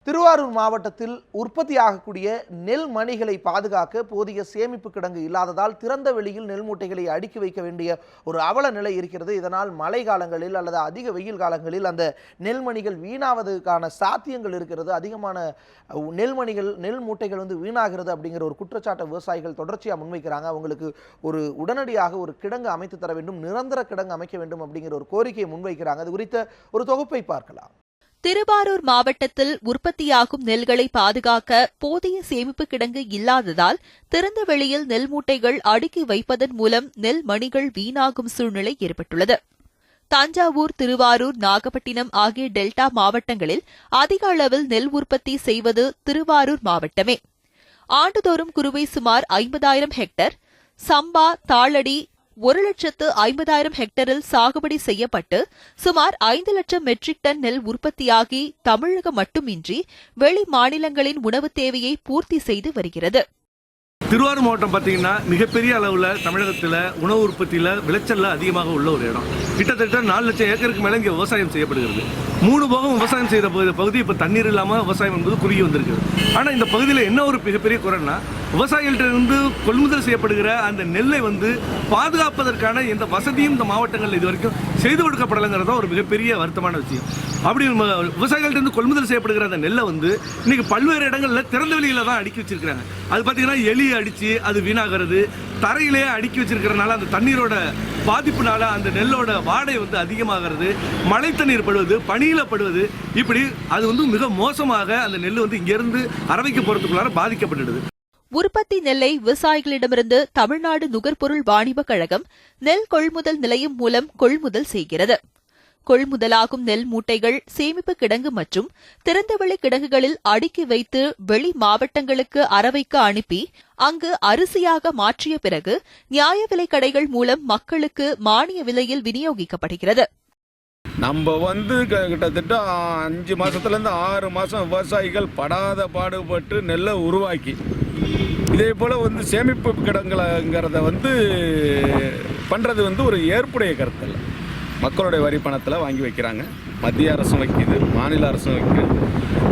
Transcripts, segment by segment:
திருவாரூர் மாவட்டத்தில் உற்பத்தியாகக்கூடிய நெல் மணிகளை பாதுகாக்க போதிய சேமிப்பு கிடங்கு இல்லாததால் திறந்த வெளியில் நெல் மூட்டைகளை அடுக்கி வைக்க வேண்டிய ஒரு அவல நிலை இருக்கிறது. இதனால் மழை காலங்களில் அல்லது அதிக வெயில் காலங்களில் அந்த நெல்மணிகள் வீணாவதற்கான சாத்தியங்கள் இருக்கிறது. அதிகமான நெல் மூட்டைகள் வீணாகிறது அப்படிங்கிற ஒரு குற்றச்சாட்டை விவசாயிகள் தொடர்ச்சியாக முன்வைக்கிறாங்க. அவங்களுக்கு உடனடியாக ஒரு கிடங்கு அமைத்து தர வேண்டும், நிரந்தர கிடங்கு அமைக்க வேண்டும் அப்படிங்கிற ஒரு கோரிக்கையை முன்வைக்கிறாங்க. அது குறித்த ஒரு தொகுப்பை பார்க்கலாம். திருவாரூர் மாவட்டத்தில் உற்பத்தியாகும் நெல்களை பாதுகாக்க போதிய சேமிப்பு கிடங்கு இல்லாததால் திறந்த வெளியில் நெல் மூட்டைகள் அடுக்கி வைப்பதன் மூலம் நெல் மணிகள் வீணாகும் சூழ்நிலை ஏற்பட்டுள்ளது. தஞ்சாவூர், திருவாரூர், நாகப்பட்டினம் ஆகிய டெல்டா மாவட்டங்களில் அதிக அளவில் நெல் உற்பத்தி செய்வது திருவாரூர் மாவட்டமே. ஆண்டுதோறும் குறுவை சுமார் 50,000 ஹெக்டேர், சம்பா, தாளடி 1,50,000 ஹெக்டரில் சாகுபடி செய்யப்பட்டு சுமார் 5 லட்சம் மெட்ரிக் டன் நெல் உற்பத்தியாகி தமிழகம் மட்டுமின்றி வெளி மாநிலங்களின் உணவுத் தேவையை பூர்த்தி செய்து வருகிறது. திருவாரூர் மாவட்டம் பார்த்தீங்கன்னா மிகப்பெரிய அளவில் தமிழகத்தில் உணவு உற்பத்தியில் விளைச்சலில் அதிகமாக உள்ள ஒரு இடம். கிட்டத்தட்ட 4 லட்சம் ஏக்கருக்கு மேலே இங்கே விவசாயம் செய்யப்படுகிறது. 3 போகம் விவசாயம் செய்கிற பகுதி இப்போ தண்ணீர் இல்லாமல் விவசாயம் என்பது குறுகி வந்திருக்குது. ஆனால் இந்த பகுதியில் என்ன ஒரு மிகப்பெரிய குறைன்னா, விவசாயிகளிலிருந்து கொள்முதல் செய்யப்படுகிற அந்த நெல்லை பாதுகாப்பதற்கான எந்த வசதியும் இந்த மாவட்டங்களில் இது வரைக்கும் செய்து கொடுக்கப்படலைங்கிறத ஒரு மிகப்பெரிய வருத்தமான விஷயம். அப்படி விவசாயிகளிலிருந்து கொள்முதல் செய்யப்படுகிற அந்த நெல்லை இன்னைக்கு பல்வேறு இடங்களில் திறந்த வெளியில தான் அடுக்கி வச்சிருக்கிறாங்க. அது பார்த்தீங்கன்னா எலி அடிச்சு அது வீணாகிறது, தரையிலேயே அடுக்கி வச்சிருக்கிறதுனால அந்த தண்ணீரோட பாதிப்புனால அந்த நெல்லோட வாடை அதிகமாகிறது, மழை தண்ணீர் படுவது, பனியில படுவது, இப்படி அது மிக மோசமாக அந்த நெல் இங்கிருந்து அரவைக்கு போறதுக்குள்ளார பாதிக்கப்பட்டுடுது. உற்பத்தி நெல்லை விவசாயிகளிடமிருந்து தமிழ்நாடு நுகர்பொருள் வாணிப கழகம் நெல் கொள்முதல் நிலையம் மூலம் கொள்முதல் செய்கிறது. கொள்முதலாகும் நெல் மூட்டைகள் சேமிப்பு கிடங்கு மற்றும் திறந்தவெளி கிடங்குகளில் அடுக்கி வைத்து வெளி மாவட்டங்களுக்கு அரவைக்கு அனுப்பி அங்கு அரிசியாக மாற்றிய பிறகு நியாய விலைக் கடைகள் மூலம் மக்களுக்கு மானிய விலையில் விநியோகிக்கப்படுகிறது. நம்ம கிட்டத்தட்ட 5 மாசத்துலேருந்து 6 மாசம் விவசாயிகள் படாத பாடுபட்டு நெல்லை உருவாக்கி இதே போல் சேமிப்பு கிடங்குங்கிறத பண்ணுறது ஒரு ஏற்புடைய கருத்து இல்லை. மக்களுடைய வரி பணத்தில் வாங்கி வைக்கிறாங்க, மத்திய அரசும் வைக்குது, மாநில அரசும் வைக்குது.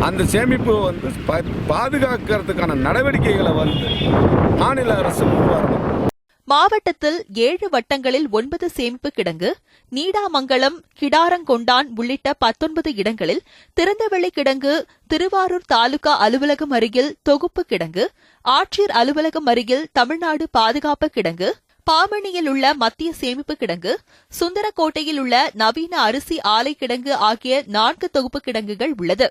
அந்த சேமிப்பு பாதுகாக்கிறதுக்கான நடவடிக்கைகளை மாநில அரசு வரணும். மாவட்டத்தில் 7 வட்டங்களில் 9 சேமிப்பு கிடங்கு, நீடாமங்கலம், கிடாரங்கொண்டான் உள்ளிட்ட 19 இடங்களில் திறந்தவெளி கிடங்கு, திருவாரூர் தாலுகா அலுவலகம் அருகில் தொகுப்பு கிடங்கு, ஆட்சியர் அலுவலகம் அருகில் தமிழ்நாடு பாதுகாப்பு கிடங்கு, பாமணியில் உள்ள மத்திய சேமிப்பு கிடங்கு, சுந்தரக்கோட்டையில் உள்ள நவீன அரிசி ஆலை கிடங்கு ஆகிய 4 தொகுப்பு கிடங்குகள் உள்ளது.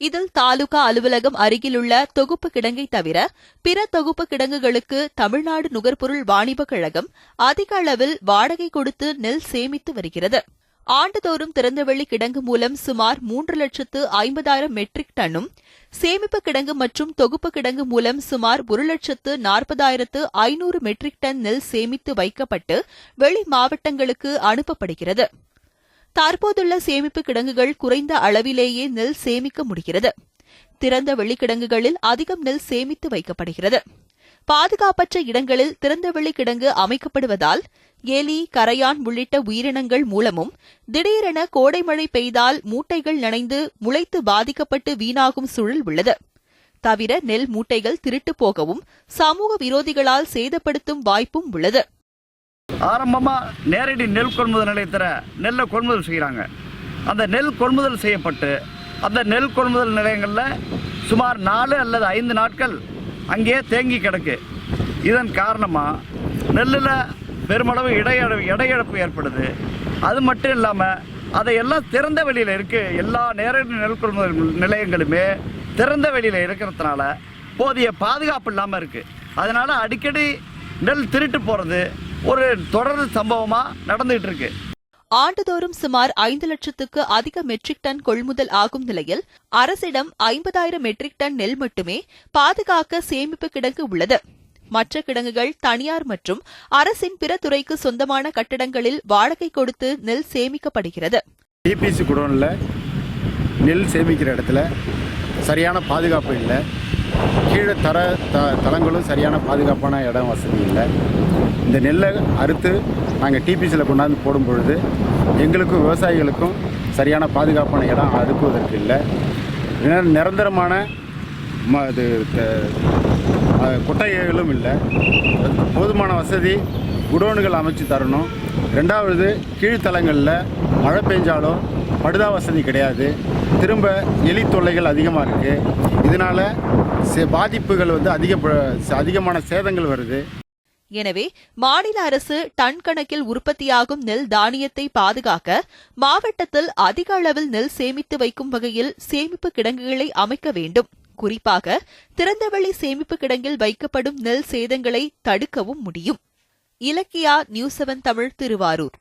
இதில் தாலுகா அலுவலகம் அருகிலுள்ள தொகுப்பு கிடங்கை தவிர பிற தொகுப்பு கிடங்குகளுக்கு தமிழ்நாடு நுகர்பொருள் வாணிப கழகம் அதிக அளவில் வாடகை கொடுத்து நெல் சேமித்து வருகிறது. ஆண்டுதோறும் திறந்தவெளி கிடங்கு மூலம் சுமார் 3,50,000 மெட்ரிக் டன்னும், சேமிப்பு கிடங்கு மற்றும் தொகுப்பு கிடங்கு மூலம் சுமார் 1,40,500 மெட்ரிக் டன் நெல் சேமித்து வைக்கப்பட்டு வெளி மாவட்டங்களுக்கு அனுப்பப்படுகிறது. தற்போதுள்ள சேமிப்பு கிடங்குகள் குறைந்த அளவிலேயே நெல் சேமிக்க முடிகிறது. திறந்த வெளிக்கிடங்குகளில் அதிகம் நெல் சேமித்து வைக்கப்படுகிறது. பாதுகாப்பற்ற இடங்களில் திறந்தவெளி கிடங்கு அமைக்கப்படுவதால் எலி, கரையான் உள்ளிட்ட உயிரினங்கள் மூலமும் திடீரென கோடை மழை பெய்தால் மூட்டைகள் நனைந்து முளைத்து பாதிக்கப்பட்டு வீணாகும் சூழல் உள்ளது. தவிர நெல் மூட்டைகள் திருட்டு போகவும் சமூக விரோதிகளால் சேதப்படுத்தும் வாய்ப்பும் உள்ளது. ஆரம்பமாக நேரடி நெல் கொள்முதல் நிலையத்தில் நெல்லை கொள்முதல் செய்கிறாங்க. அந்த நெல் கொள்முதல் செய்யப்பட்டு அந்த நெல் கொள்முதல் நிலையங்களில் சுமார் 4 அல்லது 5 நாட்கள் அங்கேயே தேங்கி கிடக்கு. இதன் காரணமாக நெல்லில் பெருமளவு இடையிழப்பு ஏற்படுது. அது மட்டும் இல்லாமல் அதையெல்லாம் திறந்த வெளியில் இருக்குது. எல்லா நேரடி நெல் கொள்முதல் நிலையங்களுமே திறந்த வெளியில் இருக்கிறதுனால போதிய பாதுகாப்பு இல்லாமல் இருக்குது. அதனால் அடிக்கடி நெல் திருட்டு போகிறது ஒரு தொடர் சம்பவமாக நடந்துகிட்டு இருக்கு. ஆண்டுதோறும் சுமார் 5 லட்சத்துக்கு அதிக மெட்ரிக் டன் கொள்முதல் ஆகும் நிலையில் அரசிடம் 50,000 மெட்ரிக் டன் நெல் மட்டுமே பாதுகாக்க சேமிப்பு கிடங்கு உள்ளது. மற்ற கிடங்குகள் தனியார் மற்றும் அரசின் பிற துறைக்கு சொந்தமான கட்டடங்களில் வாடகை கொடுத்து நெல் சேமிக்கப்படுகிறது. டிபிசி குடோனில் நெல் சேமிக்கிற இடத்துல சரியான பாதுகாப்பு இல்லை. கீழே தளங்களும் சரியான பாதுகாப்பான இடம் வசதி இல்லை. இந்த நெல்லை அறுத்து நாங்கள் டிபிசியில் கொண்டாந்து போடும் பொழுது எங்களுக்கும் விவசாயிகளுக்கும் சரியான பாதுகாப்பான இடம் அடுக்குவதற்கு இல்லை. நிரந்தரமான கொட்டகைகளும் இல்லை. போதுமான வசதி குடோன்கள் அமைச்சு தரணும். ரெண்டாவது, கீழ்த்தளங்களில் மழை பெஞ்சாலும் படுதா வசதி கிடையாது. திரும்ப எலி தொல்லைகள் அதிகமாக இருக்குது. இதனால் பாதிப்புகள் அதிகமான சேதங்கள் வருது. எனவே மாநில அரசு டன் கணக்கில் உற்பத்தியாகும் நெல் தானியத்தை பாதுகாக்க மாவட்டத்தில் அதிக அளவில் நெல் சேமித்து வைக்கும் வகையில் சேமிப்பு கிடங்குகளை அமைக்க வேண்டும். குறிப்பாக திறந்தவெளி சேமிப்பு கிடங்கில் வைக்கப்படும் நெல் சேதங்களை தடுக்கவும் முடியும். இலக்கியா, நியூஸ் 7 தமிழ், திருவாரூர்.